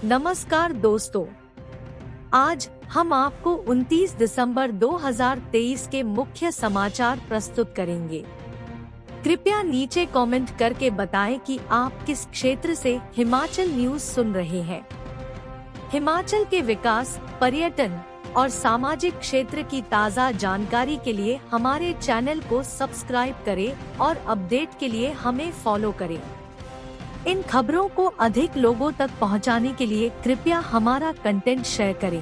नमस्कार दोस्तों, आज हम आपको 29 दिसंबर 2023 के मुख्य समाचार प्रस्तुत करेंगे। कृपया नीचे कमेंट करके बताएं कि आप किस क्षेत्र से हिमाचल न्यूज सुन रहे हैं। हिमाचल के विकास, पर्यटन और सामाजिक क्षेत्र की ताज़ा जानकारी के लिए हमारे चैनल को सब्सक्राइब करें और अपडेट के लिए हमें फॉलो करें। इन खबरों को अधिक लोगों तक पहुंचाने के लिए कृपया हमारा कंटेंट शेयर करें।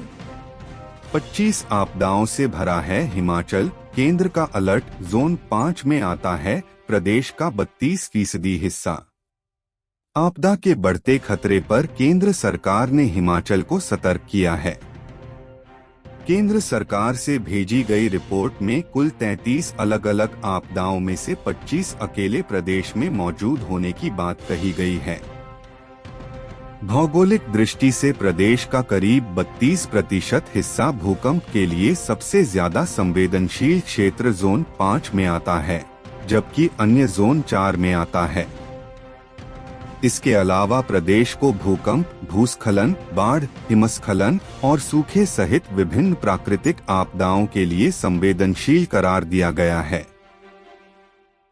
25 आपदाओं से भरा है हिमाचल, केंद्र का अलर्ट, जोन 5 में आता है प्रदेश का 32% हिस्सा। आपदा के बढ़ते खतरे पर केंद्र सरकार ने हिमाचल को सतर्क किया है। केंद्र सरकार से भेजी गई रिपोर्ट में कुल 33 अलग अलग आपदाओं में से 25 अकेले प्रदेश में मौजूद होने की बात कही गई है। भौगोलिक दृष्टि से प्रदेश का करीब 32% हिस्सा भूकंप के लिए सबसे ज्यादा संवेदनशील क्षेत्र जोन 5 में आता है, जबकि अन्य जोन 4 में आता है। इसके अलावा प्रदेश को भूकंप, भूस्खलन, बाढ़, हिमस्खलन और सूखे सहित विभिन्न प्राकृतिक आपदाओं के लिए संवेदनशील करार दिया गया है।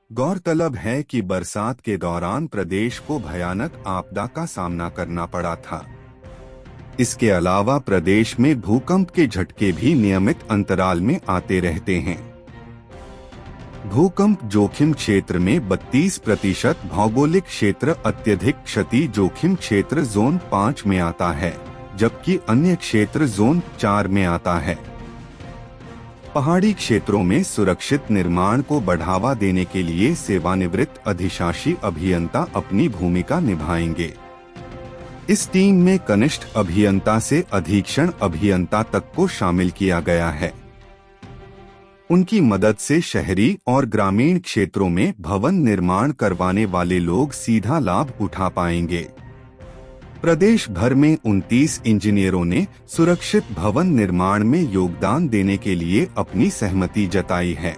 गौरतलब है कि बरसात के दौरान प्रदेश को भयानक आपदा का सामना करना पड़ा था। इसके अलावा प्रदेश में भूकंप के झटके भी नियमित अंतराल में आते रहते हैं। भूकंप जोखिम क्षेत्र में 32%, भौगोलिक क्षेत्र अत्यधिक क्षति जोखिम क्षेत्र जोन 5 में आता है, जबकि अन्य क्षेत्र जोन 4 में आता है। पहाड़ी क्षेत्रों में सुरक्षित निर्माण को बढ़ावा देने के लिए सेवानिवृत्त अधिशासी अभियंता अपनी भूमिका निभाएंगे। इस टीम में कनिष्ठ अभियंता से अधीक्षण अभियंता तक को शामिल किया गया है। उनकी मदद से शहरी और ग्रामीण क्षेत्रों में भवन निर्माण करवाने वाले लोग सीधा लाभ उठा पाएंगे। प्रदेश भर में 29 इंजीनियरों ने सुरक्षित भवन निर्माण में योगदान देने के लिए अपनी सहमति जताई है।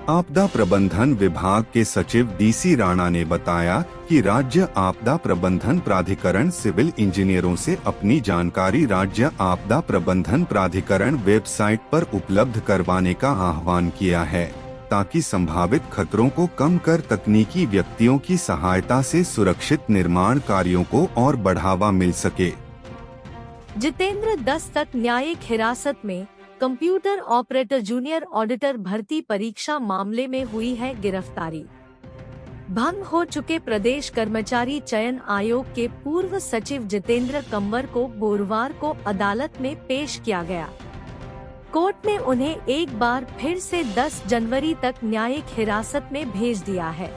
आपदा प्रबंधन विभाग के सचिव डीसी राणा ने बताया कि राज्य आपदा प्रबंधन प्राधिकरण सिविल इंजीनियरों से अपनी जानकारी राज्य आपदा प्रबंधन प्राधिकरण वेबसाइट पर उपलब्ध करवाने का आह्वान किया है, ताकि संभावित खतरों को कम कर तकनीकी व्यक्तियों की सहायता से सुरक्षित निर्माण कार्यों को और बढ़ावा मिल सके। जितेंद्र 10 तक न्यायिक हिरासत में, कंप्यूटर ऑपरेटर जूनियर ऑडिटर भर्ती परीक्षा मामले में हुई है गिरफ्तारी। भंग हो चुके प्रदेश कर्मचारी चयन आयोग के पूर्व सचिव जितेंद्र कंवर को गुरुवार को अदालत में पेश किया गया। कोर्ट ने उन्हें एक बार फिर से 10 जनवरी तक न्यायिक हिरासत में भेज दिया है।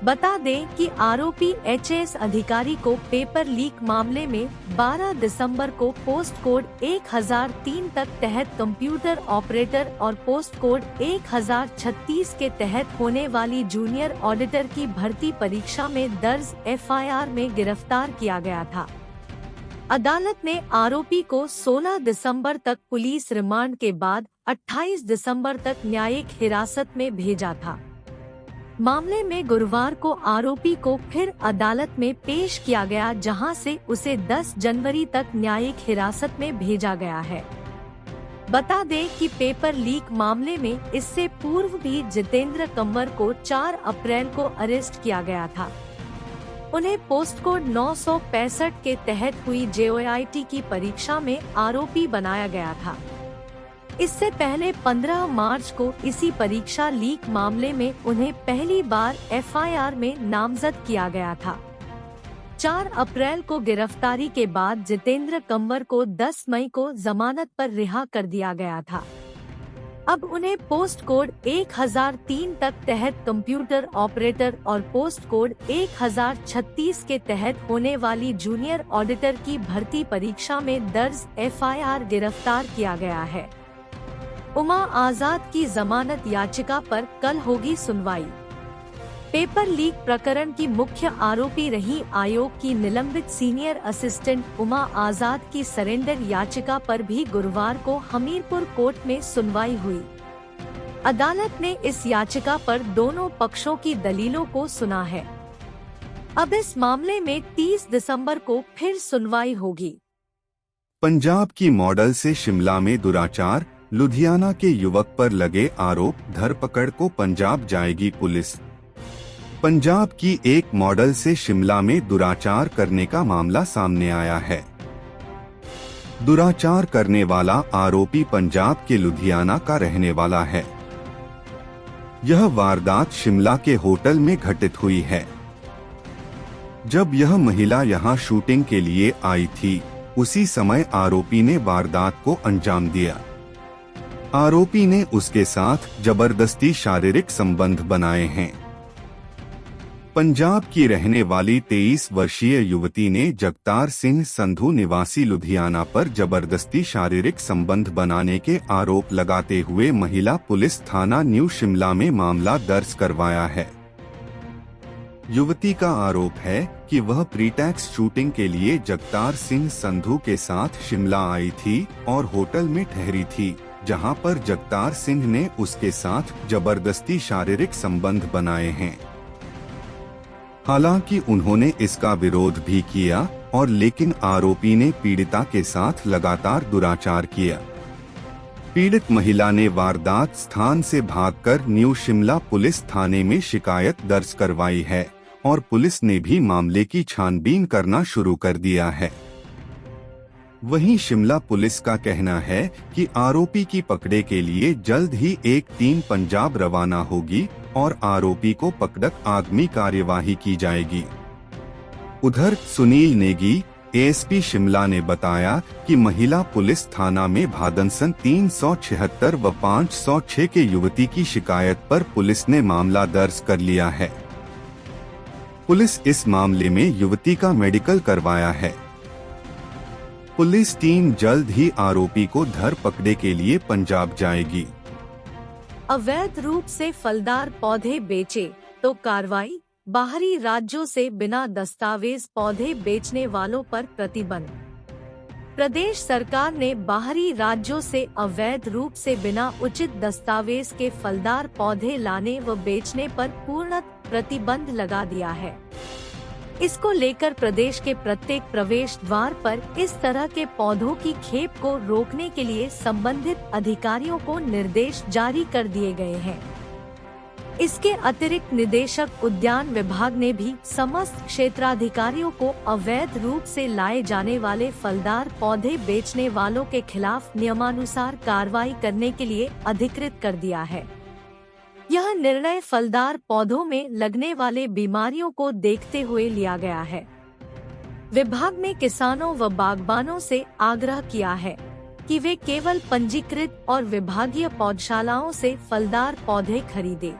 बता दें कि आरोपी एचएएस अधिकारी को पेपर लीक मामले में 12 दिसंबर को पोस्ट कोड 1003 तहत कंप्यूटर ऑपरेटर और पोस्ट कोड 1036 के तहत होने वाली जूनियर ऑडिटर की भर्ती परीक्षा में दर्ज एफआईआर में गिरफ्तार किया गया था। अदालत ने आरोपी को 16 दिसंबर तक पुलिस रिमांड के बाद 28 दिसंबर तक न्यायिक हिरासत में भेजा था। मामले में गुरुवार को आरोपी को फिर अदालत में पेश किया गया, जहां से उसे 10 जनवरी तक न्यायिक हिरासत में भेजा गया है। बता दें कि पेपर लीक मामले में इससे पूर्व भी जितेंद्र कंवर को 4 अप्रैल को अरेस्ट किया गया था। उन्हें पोस्ट कोड 965 के तहत हुई जेओआईटी की परीक्षा में आरोपी बनाया गया था। इससे पहले 15 मार्च को इसी परीक्षा लीक मामले में उन्हें पहली बार एफआईआर में नामजद किया गया था। 4 अप्रैल को गिरफ्तारी के बाद जितेंद्र कंवर को 10 मई को जमानत पर रिहा कर दिया गया था। अब उन्हें पोस्ट कोड 1003 तहत कंप्यूटर ऑपरेटर और पोस्ट कोड 1036 के तहत होने वाली जूनियर ऑडिटर की भर्ती परीक्षा में दर्ज एफआईआर गिरफ्तार किया गया है। उमा आजाद की जमानत याचिका पर कल होगी सुनवाई। पेपर लीक प्रकरण की मुख्य आरोपी रही आयोग की निलंबित सीनियर असिस्टेंट उमा आजाद की सरेंडर याचिका पर भी गुरुवार को हमीरपुर कोर्ट में सुनवाई हुई। अदालत ने इस याचिका पर दोनों पक्षों की दलीलों को सुना है। अब इस मामले में 30 दिसंबर को फिर सुनवाई होगी। पंजाब की मॉडल से शिमला में दुराचार, लुधियाना के युवक पर लगे आरोप, धरपकड़ को पंजाब जाएगी पुलिस। पंजाब की एक मॉडल से शिमला में दुराचार करने का मामला सामने आया है। दुराचार करने वाला आरोपी पंजाब के लुधियाना का रहने वाला है। यह वारदात शिमला के होटल में घटित हुई है। जब यह महिला यहां शूटिंग के लिए आई थी, उसी समय आरोपी ने वारदात को अंजाम दिया। आरोपी ने उसके साथ जबरदस्ती शारीरिक संबंध बनाए हैं। पंजाब की रहने वाली 23 वर्षीय युवती ने जगतार सिंह संधू निवासी लुधियाना पर जबरदस्ती शारीरिक संबंध बनाने के आरोप लगाते हुए महिला पुलिस थाना न्यू शिमला में मामला दर्ज करवाया है। युवती का आरोप है कि वह प्रीटैक्स शूटिंग के लिए जगतार सिंह संधू के साथ शिमला आई थी और होटल में ठहरी थी, जहां पर जगतार सिंह ने उसके साथ जबरदस्ती शारीरिक संबंध बनाए हैं। हालांकि उन्होंने इसका विरोध भी किया और लेकिन आरोपी ने पीड़िता के साथ लगातार दुराचार किया। पीड़ित महिला ने वारदात स्थान से भागकर न्यू शिमला पुलिस थाने में शिकायत दर्ज करवाई है और पुलिस ने भी मामले की छानबीन करना शुरू कर दिया है। वहीं शिमला पुलिस का कहना है कि आरोपी की पकड़े के लिए जल्द ही एक टीम पंजाब रवाना होगी और आरोपी को पकड़कर आगामी कार्यवाही की जाएगी। उधर सुनील नेगी, एएसपी शिमला ने बताया कि महिला पुलिस थाना में भादनसन 376 व 506 के युवती की शिकायत पर पुलिस ने मामला दर्ज कर लिया है। पुलिस इस मामले में युवती का मेडिकल करवाया है। पुलिस टीम जल्द ही आरोपी को धर पकड़े के लिए पंजाब जाएगी। अवैध रूप से फलदार पौधे बेचे तो कार्रवाई, बाहरी राज्यों से बिना दस्तावेज पौधे बेचने वालों पर प्रतिबंध। प्रदेश सरकार ने बाहरी राज्यों से अवैध रूप से बिना उचित दस्तावेज के फलदार पौधे लाने व बेचने पर पूर्ण प्रतिबंध लगा दिया है। इसको लेकर प्रदेश के प्रत्येक प्रवेश द्वार पर इस तरह के पौधों की खेप को रोकने के लिए संबंधित अधिकारियों को निर्देश जारी कर दिए गए हैं। इसके अतिरिक्त निदेशक उद्यान विभाग ने भी समस्त क्षेत्राधिकारियों को अवैध रूप से लाए जाने वाले फलदार पौधे बेचने वालों के खिलाफ नियमानुसार कार्रवाई करने के लिए अधिकृत कर दिया है। यह निर्णय फलदार पौधों में लगने वाले बीमारियों को देखते हुए लिया गया है। विभाग ने किसानों व बागबानों से आग्रह किया है कि वे केवल पंजीकृत और विभागीय पौधशालाओं से फलदार पौधे खरीदें।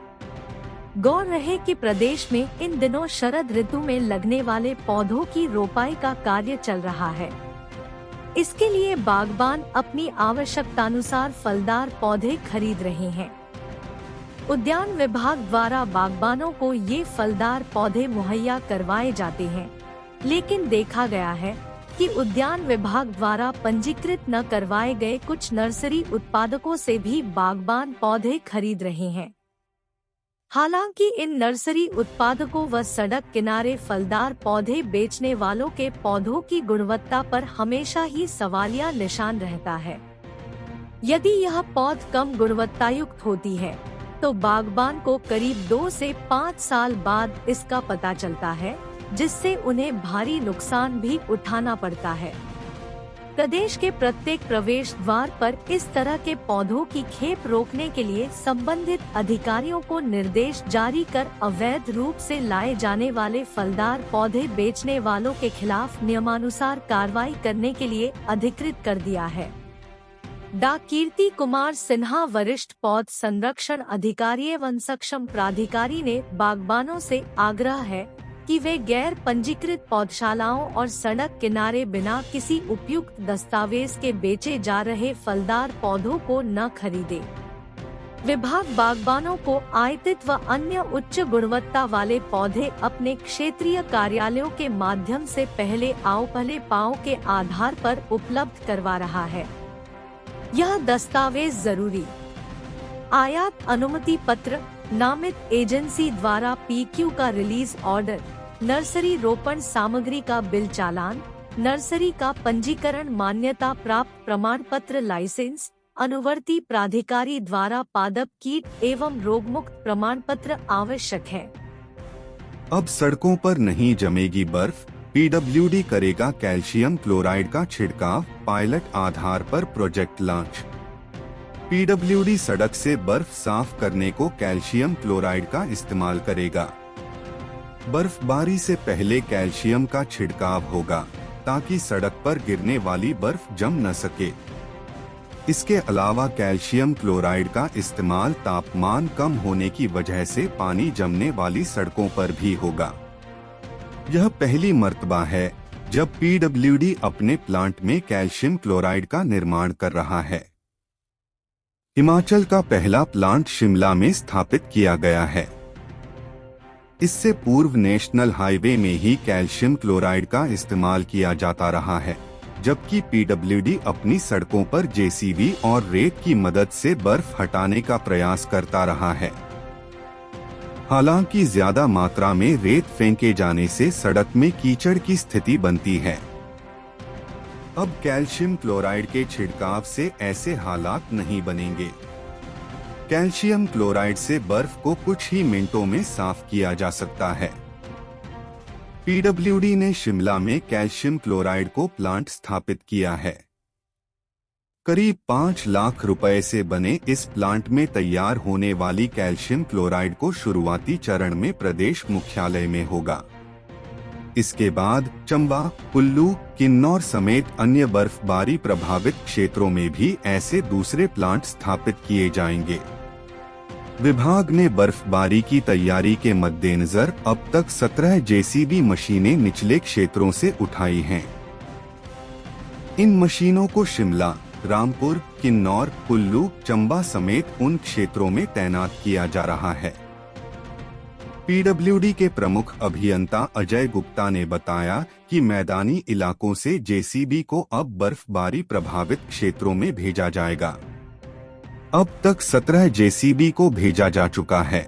गौर रहे कि प्रदेश में इन दिनों शरद ऋतु में लगने वाले पौधों की रोपाई का कार्य चल रहा है। इसके लिए बागबान अपनी आवश्यकतानुसार फलदार पौधे खरीद रहे हैं। उद्यान विभाग द्वारा बागबानों को ये फलदार पौधे मुहैया करवाए जाते हैं, लेकिन देखा गया है कि उद्यान विभाग द्वारा पंजीकृत न करवाए गए कुछ नर्सरी उत्पादकों से भी बागबान पौधे खरीद रहे हैं। हालांकि इन नर्सरी उत्पादकों व सड़क किनारे फलदार पौधे बेचने वालों के पौधों की गुणवत्ता पर हमेशा ही सवालिया निशान रहता है। यदि यह पौध कम गुणवत्तायुक्त होती है तो बागबान को करीब 2 से 5 साल बाद इसका पता चलता है, जिससे उन्हें भारी नुकसान भी उठाना पड़ता है। प्रदेश के प्रत्येक प्रवेश द्वार पर इस तरह के पौधों की खेप रोकने के लिए संबंधित अधिकारियों को निर्देश जारी कर अवैध रूप से लाए जाने वाले फलदार पौधे बेचने वालों के खिलाफ नियमानुसार कार्रवाई करने के लिए अधिकृत कर दिया है। डा कीर्ति कुमार सिन्हा, वरिष्ठ पौध संरक्षण अधिकारी एवं सक्षम प्राधिकारी ने बागबानों से आग्रह है कि वे गैर पंजीकृत पौधशालाओं और सड़क किनारे बिना किसी उपयुक्त दस्तावेज के बेचे जा रहे फलदार पौधों को न खरीदें। विभाग बागबानों को आयातित व अन्य उच्च गुणवत्ता वाले पौधे अपने क्षेत्रीय कार्यालयों के माध्यम से पहले आओ पहले पाओ के आधार पर उपलब्ध करवा रहा है। यह दस्तावेज जरूरी आयात अनुमति पत्र, नामित एजेंसी द्वारा PQ का रिलीज ऑर्डर, नर्सरी रोपण सामग्री का बिल चालान, नर्सरी का पंजीकरण, मान्यता प्राप्त प्रमाण पत्र, लाइसेंस, अनुवर्ती प्राधिकारी द्वारा पादप कीट एवं रोगमुक्त प्रमाण पत्र आवश्यक है। अब सड़कों पर नहीं जमेगी बर्फ, पीडब्ल्यूडी करेगा कैल्शियम क्लोराइड का छिड़काव, पायलट आधार पर प्रोजेक्ट लॉन्च। पीडब्ल्यूडी सड़क से बर्फ साफ करने को कैल्शियम क्लोराइड का इस्तेमाल करेगा। बर्फबारी से पहले कैल्शियम का छिड़काव होगा ताकि सड़क पर गिरने वाली बर्फ जम न सके। इसके अलावा कैल्शियम क्लोराइड का इस्तेमाल तापमान कम होने की वजह से पानी जमने वाली सड़कों पर भी होगा। यह पहली मर्तबा है जब पीडब्ल्यूडी अपने प्लांट में कैल्शियम क्लोराइड का निर्माण कर रहा है। हिमाचल का पहला प्लांट शिमला में स्थापित किया गया है। इससे पूर्व नेशनल हाईवे में ही कैल्शियम क्लोराइड का इस्तेमाल किया जाता रहा है, जबकि पीडब्ल्यूडी अपनी सड़कों पर जेसीबी और रेत की मदद से बर्फ हटाने का प्रयास करता रहा है। हालांकि ज्यादा मात्रा में रेत फेंके जाने से सड़क में कीचड़ की स्थिति बनती है। अब कैल्शियम क्लोराइड के छिड़काव से ऐसे हालात नहीं बनेंगे। कैल्शियम क्लोराइड से बर्फ को कुछ ही मिनटों में साफ किया जा सकता है। पीडब्ल्यूडी ने शिमला में कैल्शियम क्लोराइड को प्लांट स्थापित किया है। करीब 5 लाख रुपए से बने इस प्लांट में तैयार होने वाली कैल्शियम क्लोराइड को शुरुआती चरण में प्रदेश मुख्यालय में होगा। इसके बाद चंबा, कुल्लू, किन्नौर समेत अन्य बर्फबारी प्रभावित क्षेत्रों में भी ऐसे दूसरे प्लांट स्थापित किए जाएंगे। विभाग ने बर्फबारी की तैयारी के मद्देनजर अब तक 17 जेसीबी मशीनें निचले क्षेत्रों से उठाई हैं। इन मशीनों को शिमला, रामपुर, किन्नौर, कुल्लू, चंबा समेत उन क्षेत्रों में तैनात किया जा रहा है। पीडब्ल्यूडी के प्रमुख अभियंता अजय गुप्ता ने बताया कि मैदानी इलाकों से जेसीबी को अब बर्फबारी प्रभावित क्षेत्रों में भेजा जाएगा। अब तक 17 जेसीबी को भेजा जा चुका है।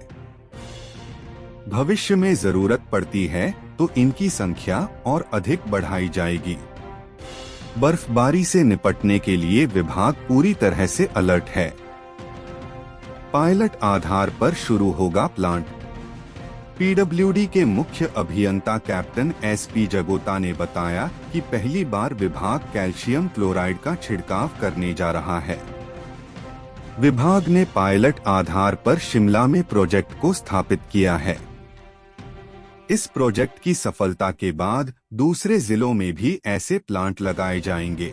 भविष्य में जरूरत पड़ती है तो इनकी संख्या और अधिक बढ़ाई जाएगी। बर्फबारी से निपटने के लिए विभाग पूरी तरह से अलर्ट है। पायलट आधार पर शुरू होगा प्लांट। पीडब्ल्यूडी के मुख्य अभियंता कैप्टन एसपी जगोता ने बताया कि पहली बार विभाग कैल्शियम क्लोराइड का छिड़काव करने जा रहा है। विभाग ने पायलट आधार पर शिमला में प्रोजेक्ट को स्थापित किया है। इस प्रोजेक्ट की सफलता के बाद दूसरे जिलों में भी ऐसे प्लांट लगाए जाएंगे।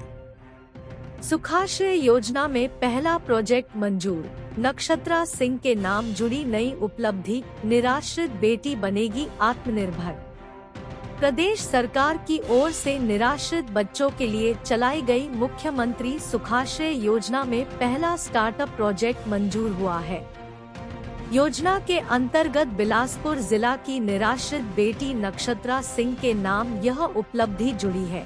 सुखाश्रय योजना में पहला प्रोजेक्ट मंजूर, नक्षत्रा सिंह के नाम जुड़ी नई उपलब्धि, निराश्रित बेटी बनेगी आत्मनिर्भर। प्रदेश सरकार की ओर से निराश्रित बच्चों के लिए चलाई गई मुख्यमंत्री सुखाश्रय योजना में पहला स्टार्टअप प्रोजेक्ट मंजूर हुआ है। योजना के अंतर्गत बिलासपुर जिला की निराश्रित बेटी नक्षत्रा सिंह के नाम यह उपलब्धि जुड़ी है।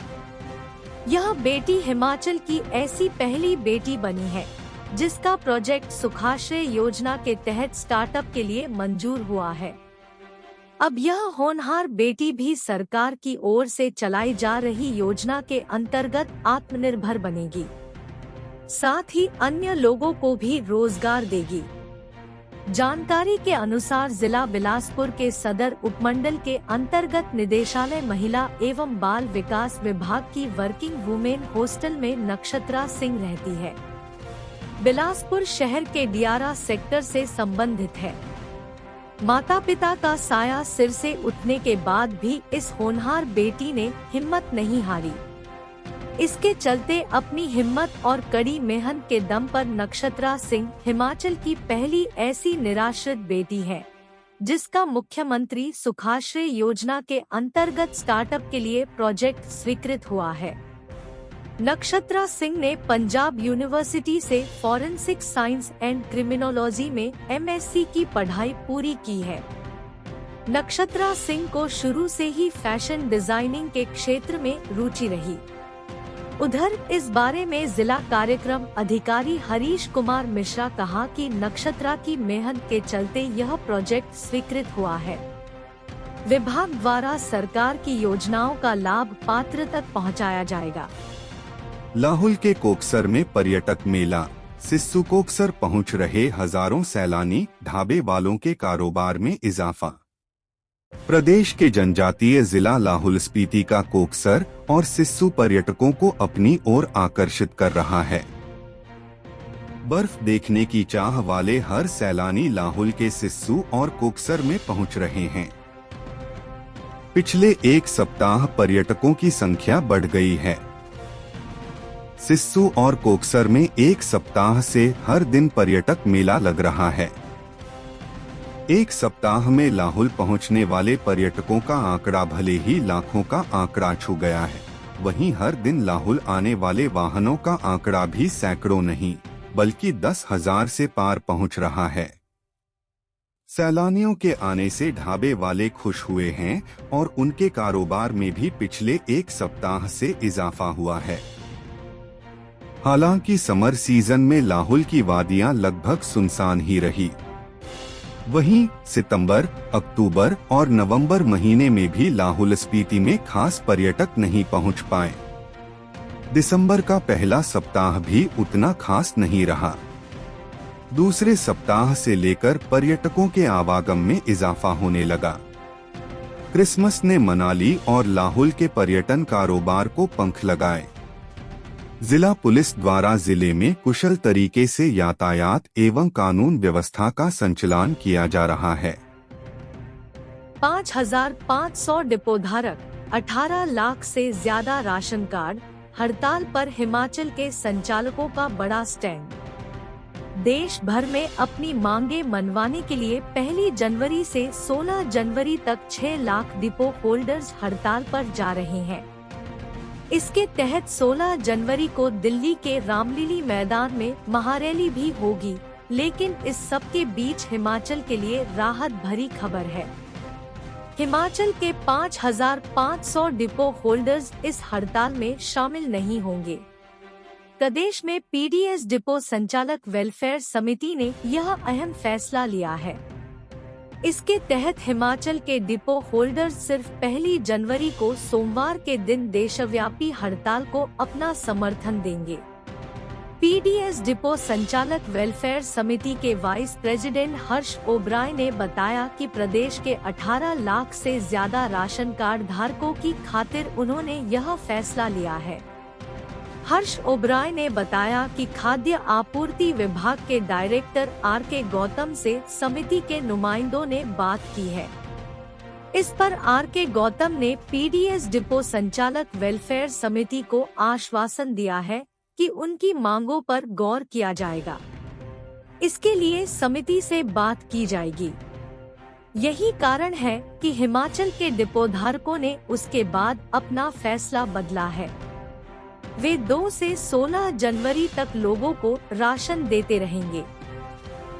यह बेटी हिमाचल की ऐसी पहली बेटी बनी है जिसका प्रोजेक्ट सुखाश्रय योजना के तहत स्टार्टअप के लिए मंजूर हुआ है। अब यह होनहार बेटी भी सरकार की ओर से चलाई जा रही योजना के अंतर्गत आत्मनिर्भर बनेगी, साथ ही अन्य लोगों को भी रोजगार देगी। जानकारी के अनुसार जिला बिलासपुर के सदर उपमंडल के अंतर्गत निदेशालय महिला एवं बाल विकास विभाग की वर्किंग वुमेन हॉस्टल में नक्षत्रा सिंह रहती है। बिलासपुर शहर के डियारा सेक्टर से संबंधित है। माता पिता का साया सिर से उठने के बाद भी इस होनहार बेटी ने हिम्मत नहीं हारी। इसके चलते अपनी हिम्मत और कड़ी मेहनत के दम पर नक्षत्रा सिंह हिमाचल की पहली ऐसी निराश्रित बेटी है जिसका मुख्यमंत्री सुखाश्रय योजना के अंतर्गत स्टार्टअप के लिए प्रोजेक्ट स्वीकृत हुआ है। नक्षत्रा सिंह ने पंजाब यूनिवर्सिटी से फॉरेंसिक साइंस एंड क्रिमिनोलॉजी में एमएससी की पढ़ाई पूरी की है। नक्षत्रा सिंह को शुरू से ही फैशन डिजाइनिंग के क्षेत्र में रुचि रही। उधर इस बारे में जिला कार्यक्रम अधिकारी हरीश कुमार मिश्रा कहा कि नक्षत्रा की मेहनत के चलते यह प्रोजेक्ट स्वीकृत हुआ है। विभाग द्वारा सरकार की योजनाओं का लाभ पात्र तक पहुंचाया जाएगा। लाहुल के कोकसर में पर्यटक मेला, सिस्सू कोकसर पहुंच रहे हजारों सैलानी, ढाबे वालों के कारोबार में इजाफा। प्रदेश के जनजातीय जिला लाहुल स्पीति का कोकसर और सिस्सू पर्यटकों को अपनी ओर आकर्षित कर रहा है। बर्फ देखने की चाह वाले हर सैलानी लाहुल के सिस्सू और कोकसर में पहुंच रहे हैं। पिछले एक सप्ताह पर्यटकों की संख्या बढ़ गई है। सिस्सू और कोकसर में एक सप्ताह से हर दिन पर्यटक मेला लग रहा है। एक सप्ताह में लाहुल पहुंचने वाले पर्यटकों का आंकड़ा भले ही लाखों का आंकड़ा छू गया है, वहीं हर दिन लाहुल आने वाले वाहनों का आंकड़ा भी सैकड़ों नहीं बल्कि 10,000 से पार पहुंच रहा है। सैलानियों के आने से ढाबे वाले खुश हुए हैं और उनके कारोबार में भी पिछले एक सप्ताह से इजाफा हुआ है। हालांकि समर सीजन में लाहुल की वादियां लगभग सुनसान ही रही। वहीं सितंबर, अक्टूबर और नवंबर महीने में भी लाहुल स्पीति में खास पर्यटक नहीं पहुंच पाए। दिसंबर का पहला सप्ताह भी उतना खास नहीं रहा। दूसरे सप्ताह से लेकर पर्यटकों के आवागम में इजाफा होने लगा। क्रिसमस ने मनाली और लाहुल के पर्यटन कारोबार को पंख लगाए। जिला पुलिस द्वारा जिले में कुशल तरीके से यातायात एवं कानून व्यवस्था का संचालन किया जा रहा है। 5,500 डिपोधारक, 18 लाख से ज्यादा राशन कार्ड, हड़ताल पर हिमाचल के संचालकों का बड़ा स्टैंड। देश भर में अपनी मांगे मनवाने के लिए 1 जनवरी से 16 जनवरी तक 6 लाख डिपो होल्डर्स हड़ताल पर जा रहे हैं। इसके तहत 16 जनवरी को दिल्ली के रामलीला मैदान में महारैली भी होगी, लेकिन इस सब के बीच हिमाचल के लिए राहत भरी खबर है। हिमाचल के 5,500 डिपो होल्डर्स इस हड़ताल में शामिल नहीं होंगे। प्रदेश में पीडीएस डिपो संचालक वेलफेयर समिति ने यह अहम फैसला लिया है। इसके तहत हिमाचल के डिपो होल्डर्स सिर्फ 1 जनवरी को सोमवार के दिन देशव्यापी हड़ताल को अपना समर्थन देंगे। पीडीएस डिपो संचालक वेलफेयर समिति के वाइस प्रेसिडेंट हर्ष ओबराय ने बताया कि प्रदेश के 18 लाख से ज्यादा राशन कार्ड धारकों की खातिर उन्होंने यह फैसला लिया है। हर्ष ओबराय ने बताया कि खाद्य आपूर्ति विभाग के डायरेक्टर आर.के. गौतम से समिति के नुमाइंदों ने बात की है। इस पर आर.के. गौतम ने पीडीएस डिपो संचालक वेलफेयर समिति को आश्वासन दिया है कि उनकी मांगों पर गौर किया जाएगा। इसके लिए समिति से बात की जाएगी। यही कारण है कि हिमाचल के डिपोधारकों ने उसके बाद अपना फैसला बदला है। वे 2 से 16 जनवरी तक लोगों को राशन देते रहेंगे।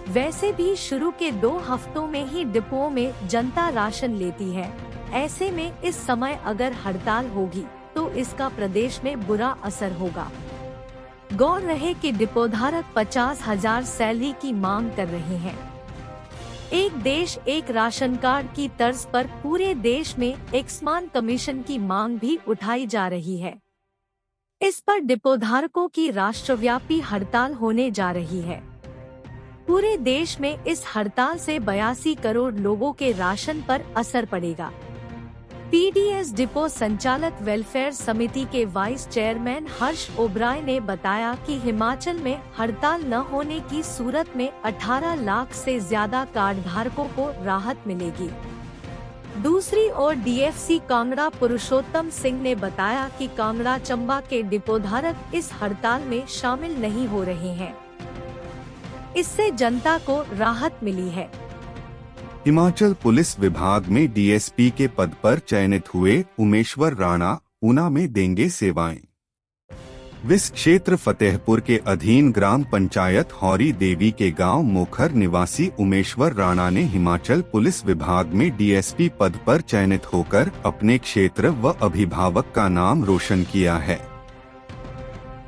वैसे भी शुरू के 2 हफ्तों में ही डिपोओं में जनता राशन लेती है। ऐसे में इस समय अगर हड़ताल होगी तो इसका प्रदेश में बुरा असर होगा। गौर रहे कि डिपोधारक 50,000 सैलरी की मांग कर रहे हैं। एक देश एक राशन कार्ड की तर्ज पर पूरे देश में एक समान कमीशन की मांग भी उठाई जा रही है। इस पर डिपोधारकों की राष्ट्रव्यापी हड़ताल होने जा रही है। पूरे देश में इस हड़ताल से 82 करोड़ लोगों के राशन पर असर पड़ेगा। पीडीएस डिपो संचालक वेलफेयर समिति के वाइस चेयरमैन हर्ष ओबराय ने बताया कि हिमाचल में हड़ताल न होने की सूरत में 18 लाख से ज्यादा कार्ड धारकों को राहत मिलेगी। दूसरी ओर डीएफसी कांगड़ा पुरुषोत्तम सिंह ने बताया कि कांगड़ा चंबा के डिपोधारक इस हड़ताल में शामिल नहीं हो रहे हैं। इससे जनता को राहत मिली है। हिमाचल पुलिस विभाग में डीएसपी के पद पर चयनित हुए उमेश्वर राणा ऊना में देंगे सेवाएं। विस क्षेत्र फतेहपुर के अधीन ग्राम पंचायत हौरी देवी के गांव मोखर निवासी उमेश्वर राणा ने हिमाचल पुलिस विभाग में डीएसपी पद पर चयनित होकर अपने क्षेत्र व अभिभावक का नाम रोशन किया है।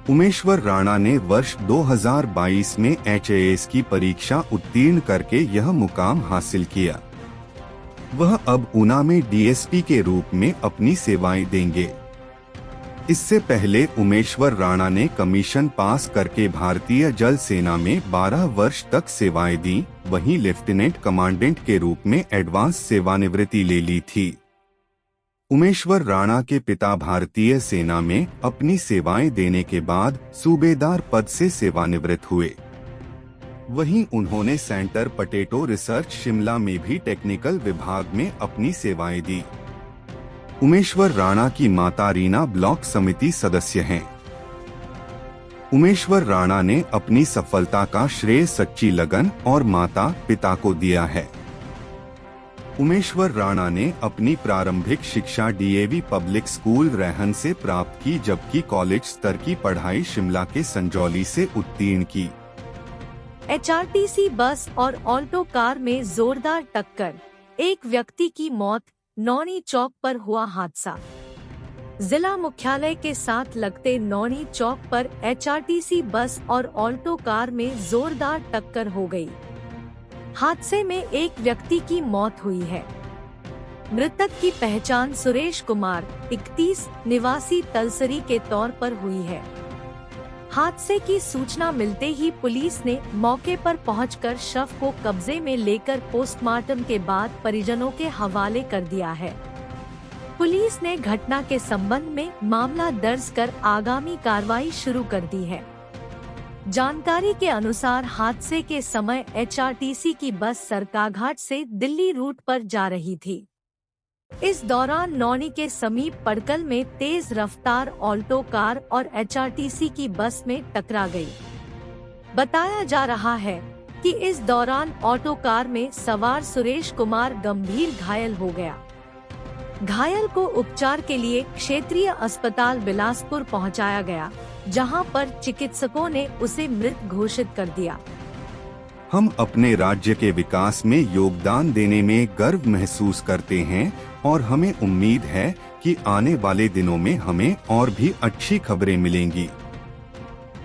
उमेश्वर राणा ने वर्ष 2022 में HAS की परीक्षा उत्तीर्ण करके यह मुकाम हासिल किया। वह अब ऊना में डीएसपी के रूप में अपनी सेवाएं देंगे। इससे पहले उमेश्वर राणा ने कमीशन पास करके भारतीय जल सेना में 12 वर्ष तक सेवाएं दी, वहीं लेफ्टिनेंट कमांडेंट के रूप में एडवांस सेवानिवृत्ति ले ली थी। उमेश्वर राणा के पिता भारतीय सेना में अपनी सेवाएं देने के बाद सूबेदार पद से सेवानिवृत्त हुए। वहीं उन्होंने सेंटर पोटैटो रिसर्च शिमला में भी टेक्निकल विभाग में अपनी सेवाएं दी। उमेश्वर राणा की माता रीना ब्लॉक समिति सदस्य हैं। उमेश्वर राणा ने अपनी सफलता का श्रेय सच्ची लगन और माता पिता को दिया है। उमेश्वर राणा ने अपनी प्रारंभिक शिक्षा डीएवी पब्लिक स्कूल रेहन से प्राप्त की, जबकि कॉलेज स्तर की पढ़ाई शिमला के संजौली से उत्तीर्ण की। एचआरटीसी बस और ऑल्टो कार में जोरदार टक्कर, एक व्यक्ति की मौत, नौणी चौक पर हुआ हादसा। जिला मुख्यालय के साथ लगते नौणी चौक पर एचआरटीसी बस और ऑल्टो कार में जोरदार टक्कर हो गई। हादसे में एक व्यक्ति की मौत हुई है। मृतक की पहचान सुरेश कुमार 31 निवासी तलसरी के तौर पर हुई है। हादसे की सूचना मिलते ही पुलिस ने मौके पर पहुंचकर शव को कब्जे में लेकर पोस्टमार्टम के बाद परिजनों के हवाले कर दिया है। पुलिस ने घटना के संबंध में मामला दर्ज कर आगामी कार्रवाई शुरू कर दी है। जानकारी के अनुसार हादसे के समय एचआरटीसी की बस सरकाघाट से दिल्ली रूट पर जा रही थी। इस दौरान नौणी के समीप पड़कल में तेज रफ्तार ऑल्टो कार और एचआरटीसी की बस में टकरा गई। बताया जा रहा है कि इस दौरान ऑटो कार में सवार सुरेश कुमार गंभीर घायल हो गया। घायल को उपचार के लिए क्षेत्रीय अस्पताल बिलासपुर पहुंचाया गया, जहां पर चिकित्सकों ने उसे मृत घोषित कर दिया। हम अपने राज्य के विकास में योगदान देने में गर्व महसूस करते हैं और हमें उम्मीद है कि आने वाले दिनों में हमें और भी अच्छी खबरें मिलेंगी।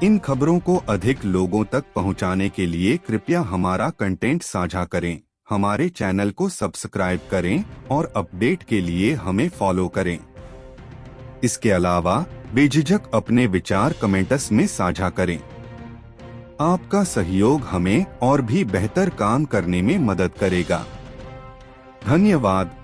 इन खबरों को अधिक लोगों तक पहुंचाने के लिए कृपया हमारा कंटेंट साझा करें, हमारे चैनल को सब्सक्राइब करें और अपडेट के लिए हमें फॉलो करें। इसके अलावा बेझिझक अपने विचार कमेंट्स में साझा करें। आपका सहयोग हमें और भी बेहतर काम करने में मदद करेगा। धन्यवाद।